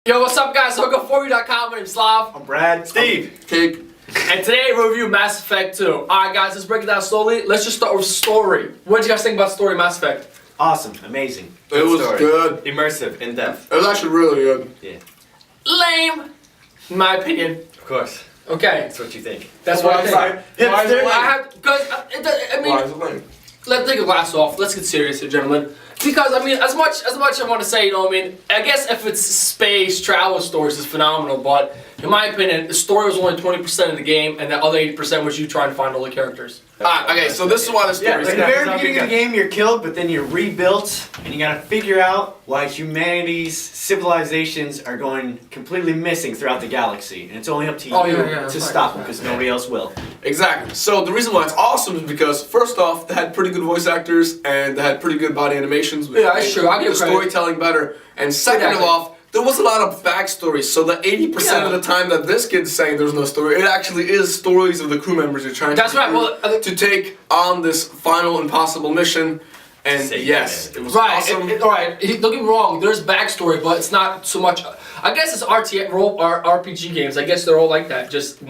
Yo, what's up, guys? So the4review.com. My name's Slav. I'm Brad. Steve. Tig. And today we review Mass Effect 2. Alright, guys, let's break it down slowly. Let's just start with story. What did you guys think about story Mass Effect? Awesome. Amazing. It was story. good. Immersive, in depth. It was actually really good. Yeah. Lame, in my opinion. Of course. Okay, That's what you think. that's what I think. Why is it I lame? have, because I mean, Why is it lame? let's take a glass off. Let's get serious here, gentlemen. Because I mean, as much I want to say, you know, I mean, I guess if it's space travel stories, it's phenomenal. But in my opinion, the story was only 20% of the game, and the other 80% was you trying to find all the characters. Okay, so this is why the Yeah, story's like the good. very beginning of the game, you're killed, but then you're rebuilt, and you gotta figure out why humanity's civilizations are going completely missing throughout the galaxy, and it's only up to you Yeah, to right. stop them because nobody else will. Exactly. So the reason why it's awesome is because first off, they had pretty good voice actors and they had pretty good body animations. Which Yeah, that's true. I'll give the credit. storytelling better. And second Exactly. off, there was a lot of backstory. So the 80% of the time that this kid's saying there's no story, it actually is stories of the crew members you're trying That's to right. Well, to take on this final impossible mission. And Save yes, the it was Right, awesome. Alright, don't get me wrong, there's backstory, but it's not so much. I guess it's RPG games, I guess they're all like that. Just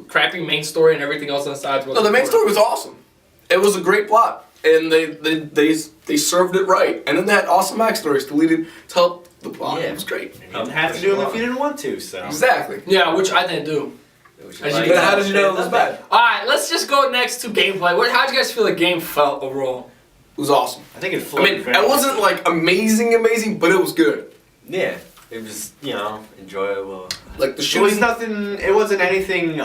crappy main story and everything else on the sides. No, the main story was awesome. It was a great plot, and they served it right. And then they had awesome backstories to lead it to help the plot. Yeah. It was great. You didn't have to do it if you didn't want to, so. Exactly. Yeah, which I didn't do. As you But can how tell. did you know it was bad? Alright, let's just go next to gameplay. How'd you guys feel the game felt overall? It was awesome. I think it I flowed mean, very it wasn't like amazing, but it was good. Yeah. It was, enjoyable. Like the It was shooting. nothing. It wasn't anything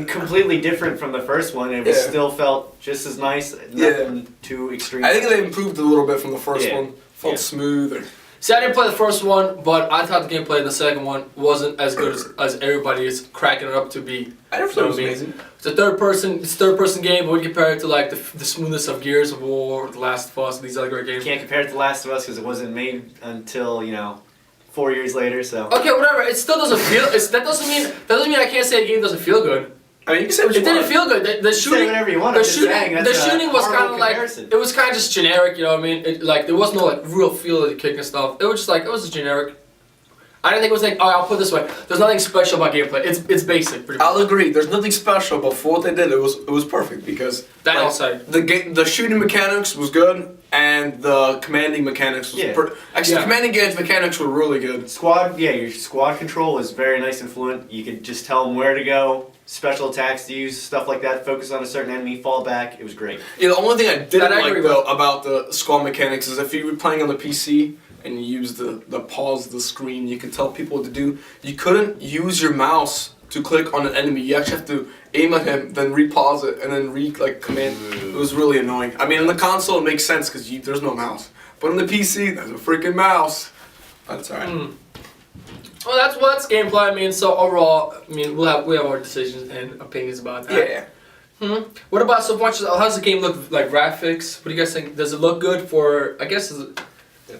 completely different from the first one. It was Yeah. still felt just as nice. Nothing too extreme. I think they improved a little bit from the first Yeah. one. Felt Yeah. smooth. And See, I didn't play the first one, but I thought the gameplay in the second one wasn't as good as everybody is cracking it up to be. I never thought it was amazing. It's a third person game, but when you compare it to like the smoothness of Gears of War, The Last of Us, and these other great You games. can't compare it to Last of Us because it wasn't made until 4 years later. So. Okay, whatever. It still doesn't feel. That doesn't mean I can't say a game doesn't feel good. I mean, you can say what you It didn't want. feel good. The Say shooting. whatever you want. The I'm just saying, shooting. that's The a shooting was kind horrible of like. comparison. It was kind of just generic. You know what I mean? There was no like real feel of the kick and stuff. It was just like it was just generic. I didn't think it was like. Oh, I'll put it this way. There's nothing special about gameplay. It's basic. Pretty much. I'll agree. There's nothing special, but for what they did, it was perfect because That like, I'll say. the shooting mechanics was good, and the commanding mechanics was Yeah. actually Yeah. the commanding games mechanics were really good. Your squad control was very nice and fluent. You could just tell them where to go, special attacks to use, stuff like that. Focus on a certain enemy, fall back. It was great. Yeah, the only thing I didn't That I like agree though with. about the squad mechanics is if you were playing on the PC and you use the pause the screen, you can tell people what to do. You couldn't use your mouse to click on an enemy. You actually have to aim at him, then re-pause it, and then command. It was really annoying. I mean, in the console it makes sense because there's no mouse, but on the PC there's a freaking mouse. That's alright. Well, that's gameplay. I mean, so overall, I mean, we have our decisions and opinions about that. Yeah. What about how's the game look like graphics? What do you guys think? Does it look good for? I guess is it,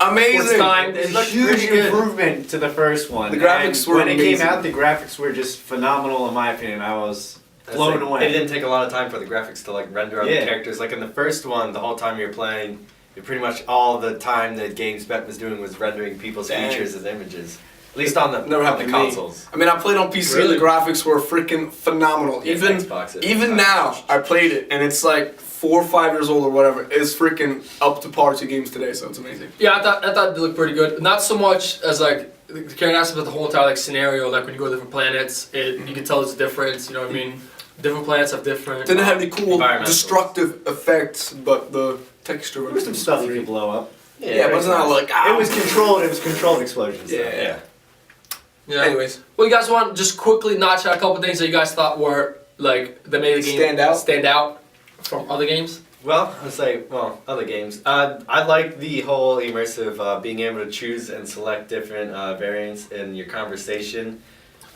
Amazing. For its time. It's It a looked huge pretty good. improvement to the first one. The graphics And were when it came amazing. out, the graphics were just phenomenal in my opinion. I was blown away. It didn't take a lot of time for the graphics to render on Yeah. the characters. Like in the first one, the whole time you're playing, pretty much all the time the game spec was doing was rendering people's Dang. features as images. At least on the Never happened to me. consoles. I mean, I played on PC Really? and the graphics were freaking phenomenal. Yeah, Even Xbox is even fine. now, I played it and it's like 4 or 5 years old or whatever. It's freaking up to par to games today, so it's amazing. yeah, I thought they looked pretty good. Not so much as like the carrying aspect of the whole entire scenario. Like when you go to different planets, you can tell there's a difference. You know what I mean? Different planets have different. Didn't have any cool Environmentals. destructive effects, but the texture There was some stuff you could blow up. Yeah, but it's not like It was controlled. It was controlled explosions. though. Yeah. Yeah. Anyways, Well, you guys want just quickly notch out a couple things that you guys thought were like that made the game Stand out? from other games. Well, I'd say, other games. I like the whole immersive, being able to choose and select different variants in your conversation.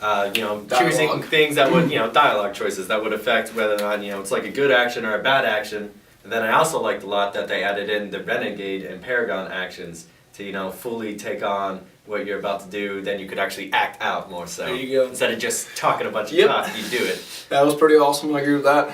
Choosing Dialogue. things that would, dialogue choices that would affect whether or not, it's like a good action or a bad action. And then I also liked a lot that they added in the Renegade and Paragon actions to, fully take on what you're about to do. Then you could actually act out more so. There you go. Instead of just talking a bunch of Yep. talk, you do it. That was pretty awesome. I agree with that.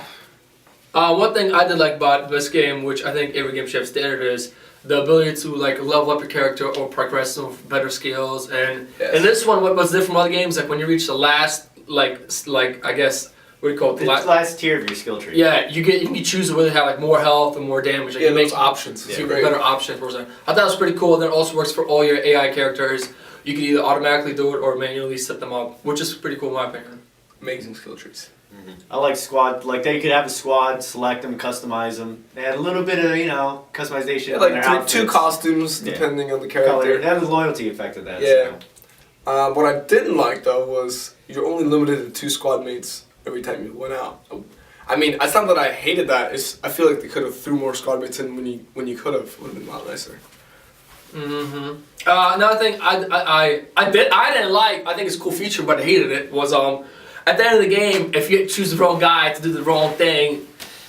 One thing I did like about this game, which I think every game should have standard, is the ability to like level up your character or progress with better skills. And Yes. in this one, what's different from other games, like when you reach the last, like I guess, what do you call it? The last tier of your skill tree. Yeah, you can choose to really have like more health and more damage. Like, Yeah, it makes those options. super Great. better options. For example. I thought it was pretty cool. And then it also works for all your AI characters. You can either automatically do it or manually set them up, which is pretty cool in my opinion. Amazing skill trees. I like squad. Like they could have a squad, select them, customize them. They had a little bit of customization. Yeah, in like their two outfits. costumes Yeah. depending on the Color. character. They had a loyalty effect of that. Yeah. So. What I didn't like though was you're only limited to 2 squad mates every time you went out. I mean, it's not that I hated that. It's I feel like they could have threw more squad mates in when you could have. Would have been a lot nicer. Another thing I didn't like. I think it's a cool feature, but I hated it. Was at the end of the game, if you choose the wrong guy to do the wrong thing,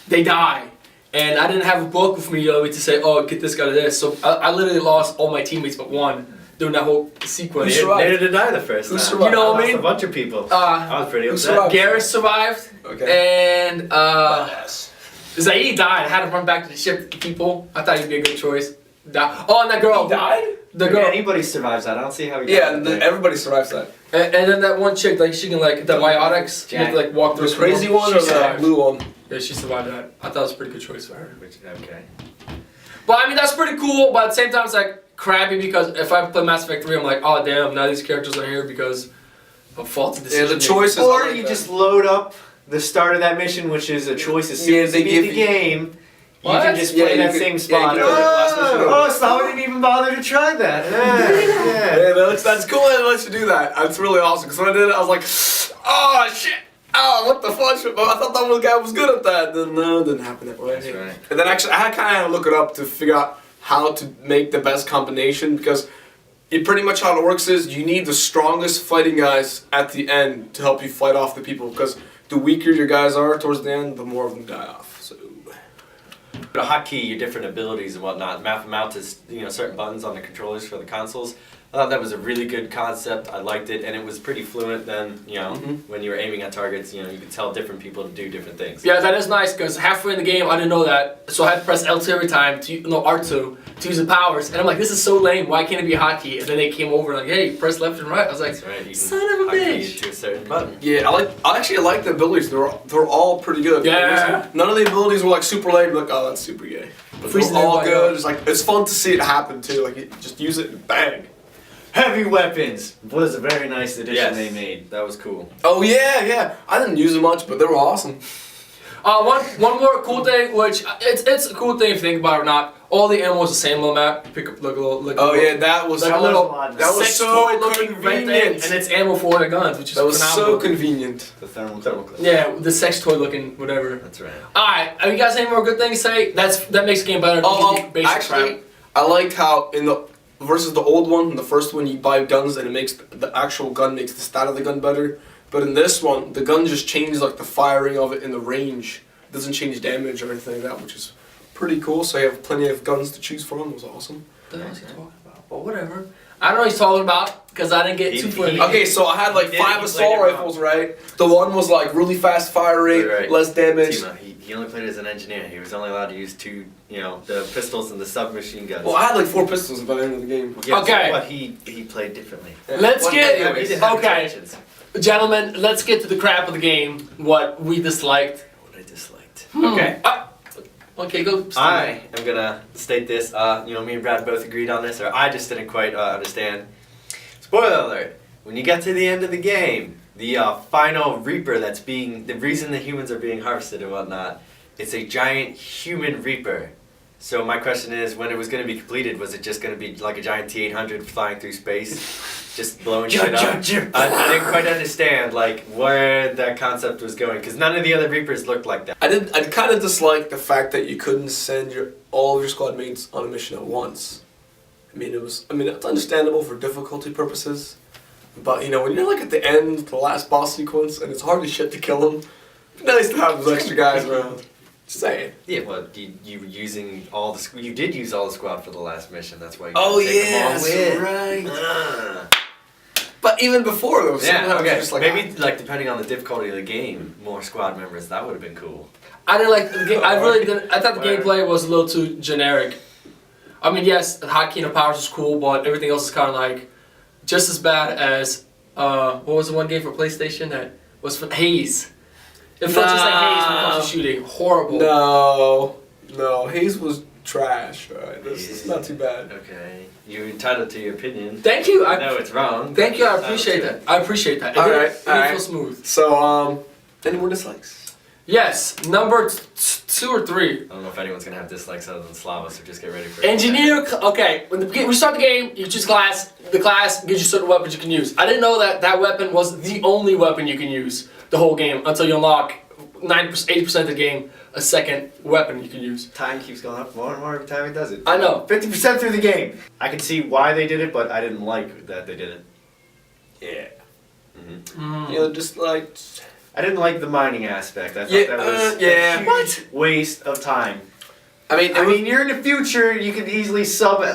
they die. And I didn't have a book with me to say, oh, get this guy to this. So I literally lost all my teammates but one during that whole sequence. Neither did I the first Who time. survived? You know what I lost mean? a bunch of people. Uh, I was pretty who upset. survived? Garrus survived, Okay. and Zaid died. I had to run back to the ship to people. I thought he'd be a good choice. Oh, and that girl. He died? The If girl. anybody survives that, I don't see how. He Yeah, got and there. everybody survives that. And then that one chick, like she can like the biotics, you have to like walk through. The crazy one She or the survived. blue one? Yeah, she survived that. I thought it was a pretty good choice for her. Okay. But I mean, that's pretty cool. But at the same time, it's like crappy because if I play Mass Effect 3, I'm like, oh damn, now these characters are here because of faulty decisions. Yeah, the choices. Or I like you that. just load up the start of that mission, which is a choice as soon Yeah, as they you beat give the you- game. You What? can just Yeah, play you that could- same yeah, spot. you could do it last mission. Oh, so I didn't even bother to try that. Yeah. Yeah, that's cool that it lets you do that. That's really awesome. Because when I did it, I was like, oh shit. Oh, what the fudge? But I thought that one guy was good at that. Then no, it didn't happen that way. That's right. And then actually, I had kind of look it up to figure out how to make the best combination because it pretty much how it works is you need the strongest fighting guys at the end to help you fight off the people because the weaker your guys are towards the end, the more of them die off. So. The hotkey, your different abilities and whatnot, mount to certain buttons on the controllers for the consoles. I thought that was a really good concept. I liked it, and it was pretty fluent. Then when you were aiming at targets, you could tell different people to do different things. Yeah, that is nice because halfway in the game I didn't know that, so I had to press L2 every time R2 to use the powers, and I'm like, this is so lame. Why can't it be a hotkey? And then they came over like, hey, press left and right. I was like, That's right. You can son of a hotkey bitch. it to a certain button. Yeah, I actually like the abilities. They're all pretty good. Yeah. None of the abilities were like super lame. Like, oh, that's super gay. But Freezing they're all everybody good. up. It's like it's fun to see it happen too. Like, you just use it and bang. Heavy weapons was a very nice addition Yes, they made. that was cool. Oh yeah. I didn't use them much, but they were awesome. One more cool thing, which it's a cool thing if you think about it or not. All the ammo is the same little map. You pick up like a little. Like Oh a little, yeah, that was like a was little. a lot. That was sex so toy looking right there, convenient. and it's ammo for the guns, which is That was phenomenal. so convenient. The thermal clip. Yeah, the sex toy looking whatever. That's right. Alright, you guys any more good things to say? That makes the game better. Oh, Basic actually, crap. I liked how in the versus the old one, the first one you buy guns and it makes the actual gun makes the stat of the gun better. But in this one, the gun just changes like the firing of it in the range. It doesn't change damage or anything like that, which is pretty cool. So you have plenty of guns to choose from. It was awesome. What the hell is he talking about? But whatever. I don't know what he's talking about because I didn't get too far. Okay, so I had like Yeah, 5 he assault played it wrong. rifles, right? The one was like really fast firing, Right. less damage. Tima, he only played as an engineer. He was only allowed to use 2, the pistols and the submachine guns. Well, I had like 4 pistols by the end of the game. Yeah, Okay. But he played differently. Let's Well, get anyways, He did have okay, intentions. gentlemen. Let's get to the crap of the game. What we disliked. What I disliked. Okay. Okay, go. Steve. I am gonna state this. Me and Brad both agreed on this, or I just didn't quite understand. Spoiler alert! When you get to the end of the game, the final Reaper the reason the humans are being harvested and whatnot, it's a giant human Reaper. So my question is, when it was going to be completed, was it just going to be like a giant T-800 flying through space, just blowing shit up? I didn't quite understand where that concept was going, because none of the other Reapers looked like that. I kind of dislike the fact that you couldn't send all of your squad mates on a mission at once. It's understandable for difficulty purposes, but when you're like at the end, the last boss sequence, and it's hard as shit to kill them, it's nice to have those extra guys around. Just saying. Yeah, well, you were using all the you did use all the squad for the last mission. That's why you Oh could take them yeah, all that's with. right. Ah. But even before though, Yeah, sometimes okay. you're just like Maybe depending on the difficulty of the game, more squad members. That would have been cool. I didn't like the game. I really didn't. I thought the Whatever. gameplay was a little too generic. I mean, yes, the hotkey and powers is cool, but everything else is kind of like just as bad as what was the one game for PlayStation that was for Haze? It felt just like Haze when it comes to shooting. Horrible. No, Haze was trash. Alright, this is not too bad. Okay, you're entitled to your opinion. Thank you. I know it's wrong. Thank you. I Entitled appreciate to that. it. I appreciate that. It All did- right, it all did right. feel smooth. So, any more dislikes? Yes, number 2 or 3. I don't know if anyone's gonna have dislikes other than Slava, so just get ready for it. Engineer. Okay, when we start the game, you choose class. The class gives you certain weapons you can use. I didn't know that weapon was the only weapon you can use the whole game until you unlock 80% of the game a second weapon you can use. Time keeps going up more and more every time he does it. I know. 50% through the game. I can see why they did it, but I didn't like that they did it. Yeah. You know, just like. I didn't like the mining aspect. I thought Yeah, that was yeah. a huge waste of time. I mean, you're in the future. You could easily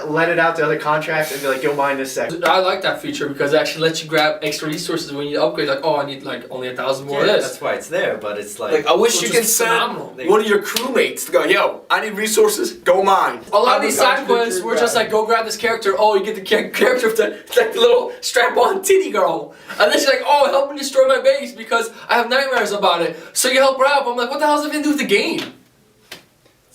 let it out to other contracts and be like, "Go mine this second." I like that feature because it actually lets you grab extra resources when you upgrade. Like, oh, I need like only 1,000 more of Yeah, this. that's why it's there, but it's like I wish Which you is could send phenomenal. one of your crewmates to go, yo, I need resources, go mine. A lot of these side quests were just like, go grab this character. Oh, you get the character of the little strap-on titty girl, and then she's like, oh, help me destroy my base because I have nightmares about it. So you help her out. But I'm like, what the hell does that even do with the game?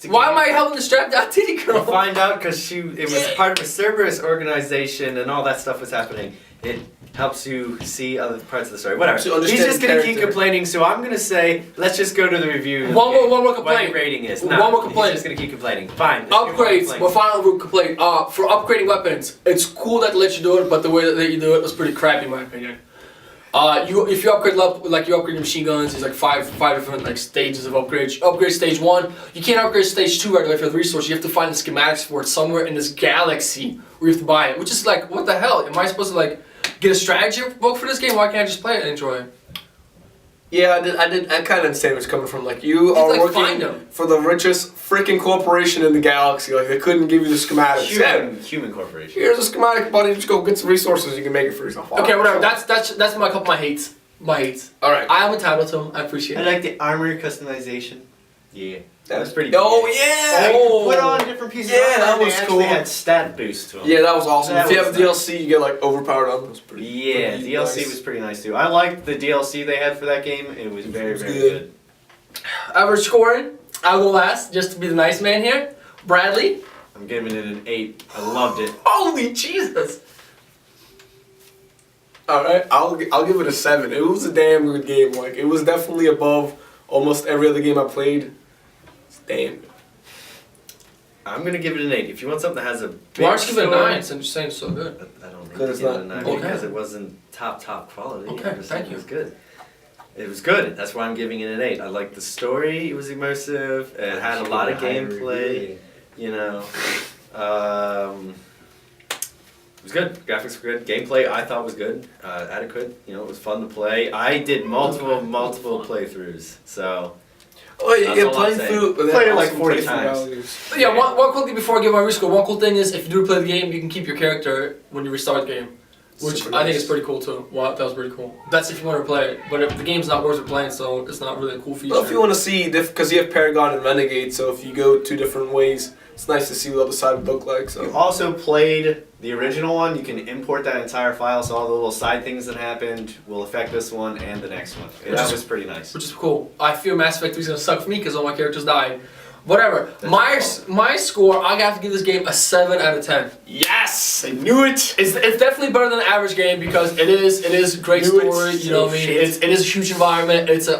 Why am I helping the strapped-down titty you girl? find out because it was part of a Cerberus organization and all that stuff was happening. It helps you see other parts of the story. Whatever. To He's understand just gonna keep character. complaining, so I'm gonna say, let's just go to the review. One more What complaint. your rating is. One No, more complaint. He's just gonna keep complaining. Fine. let's keep Upgrades. complaining. My final complaint. For upgrading weapons, it's cool that they let you do it, but the way that you do it was pretty crappy in my opinion. If you upgrade level, like you upgrade your machine guns, there's like five different like stages of upgrades. You upgrade stage 1, you can't upgrade stage 2 right away for the resource. You have to find the schematics for it somewhere in this galaxy where you have to buy it. Which is like, what the hell? Am I supposed to like get a strategy book for this game? Why can't I just play it and enjoy it? Yeah, I kind of understand where it's coming from. Like, you are like, working find 'em. for the richest freaking corporation in the galaxy. Like, they couldn't give you the schematics. Human corporation. Here's a schematic, buddy. Just go get some resources. You can make it for yourself. Okay, whatever. That's my couple my hates. My hates. All right. I am entitled to them. I appreciate I it. like the armor customization. Yeah, that was pretty. Oh cool. yeah. You could put on different pieces. Yeah, of armor that and was they cool. actually had stat boost to them. Yeah, that was awesome. That if you was have DLC, you get like overpowered on. It was pretty. Yeah, pretty DLC nice. was pretty nice too. I liked the DLC they had for that game. It was very, was very good. good. Average scoring. I'll go last, just to be the nice man here. Bradley. I'm giving it an 8. I loved it. Holy Jesus! All right, I'll give it a 7. It was a damn good game. Like, it was definitely above almost every other game I played. It's damn good. I'm gonna give it an 8. If you want something that has a big Why aren't you giving it a story- 9 since you're saying it's so good? I don't think Because it's it's not not- 9 okay. because it wasn't top quality. Okay, I'm just thank saying you. It was good. It was good. That's why I'm giving it an 8. I liked the story. It was immersive. It had a lot of gameplay. You know, it was good. Graphics were good. Gameplay I thought was good. Adequate. You know, it was fun to play. I did multiple playthroughs. So Oh, you That's get all I'm playing saying. through, but Played it then like also 40 playthrough times. values. But yeah, one quickly before I give my rescore, one cool thing is if you do play the game, you can keep your character when you restart the game. Which Super I think nice. is pretty cool too. Wow, that was pretty cool. That's if you want to play it. But if the game's not worth playing, so it's not really a cool feature. Well, if you want to see, because you have Paragon and Renegade, so if you go two different ways, it's nice to see what the other side would look like. You So also played the original one. You can import that entire file, so all the little side things that happened will affect this one and the next one. Yeah, that was pretty nice. Which is cool. I fear Mass Effect 3 is gonna suck for me because all my characters died. Whatever. That's My score, I have to give this game a 7 out of 10. yes, I knew it. It's definitely better than the average game because it is a great Knew it. story. You know what I mean? Shit. It is a huge environment. It's a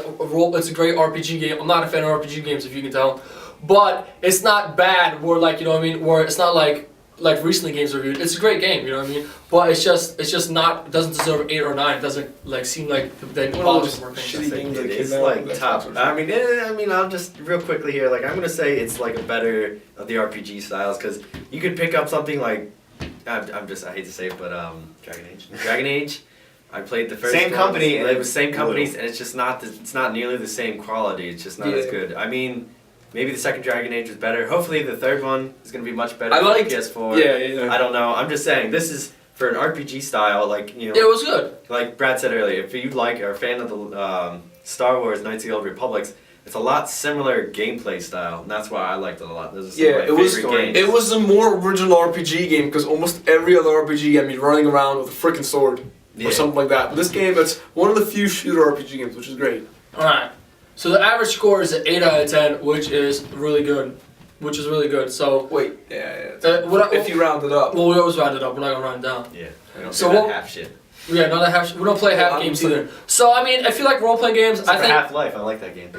great RPG game. I'm not a fan of RPG games if you can tell, but it's not bad. Where like you know what I mean? Where it's not like recently games reviewed. It's a great game. You know what I mean? But it's just not. It doesn't deserve 8 or 9. It doesn't like seem like the quality is working. shitty games that It came is out, like that's top. awesome. I mean, I'll just real quickly here. Like, I'm gonna say it's like a better of the RPG styles because you could pick up something like, I hate to say it, but Dragon Age. Dragon Age. I played the first. Same one. company, It was same and companies, and it's just not. It's not nearly the same quality. It's just not as Yeah. good. I mean, maybe the second Dragon Age was better. Hopefully, the third one is gonna be much better. I for liked- PS4. Yeah. I don't know. I'm just saying this is for an RPG style, like you know. It was good. Like Brad said earlier, if you like are a fan of the Star Wars Knights of the Old Republics, it's a lot similar gameplay style, and that's why I liked it a lot. Those are some Yeah, of my favorite games. it was a more original RPG game because almost every other RPG had me running around with a freaking sword or something like that. But this game, it's one of the few shooter RPG games, which is great. Alright. So the average score is an 8 out of 10, which is really good. So Wait, if you round it up. well, we always round it up. We're not gonna round it down. Yeah, I don't So do that what- half shit. Yeah, not a half. We don't play half I'm games saying- either. So I mean, if you like role playing games, I Except for think Half-Life, I like that game.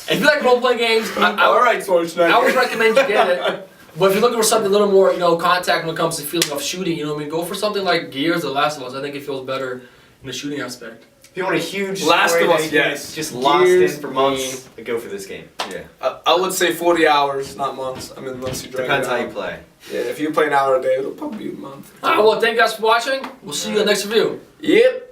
if you like role playing games, Alright, Schwarzenegger. I would recommend you get it. But if you're looking for something a little more, contact when it comes to feeling of shooting, go for something like Gears or The Last of Us. I think it feels better in the shooting aspect. If you want a huge Last story of that Us, you can yes. just lost Years, in for months, go for this game. Yeah, I would say 40 hours, not months. I mean, unless you drag depends it how out. you play. Yeah, if you play an hour a day, it'll probably be a month. Alright, well, thank you guys for watching. We'll see you in the next review. Yep.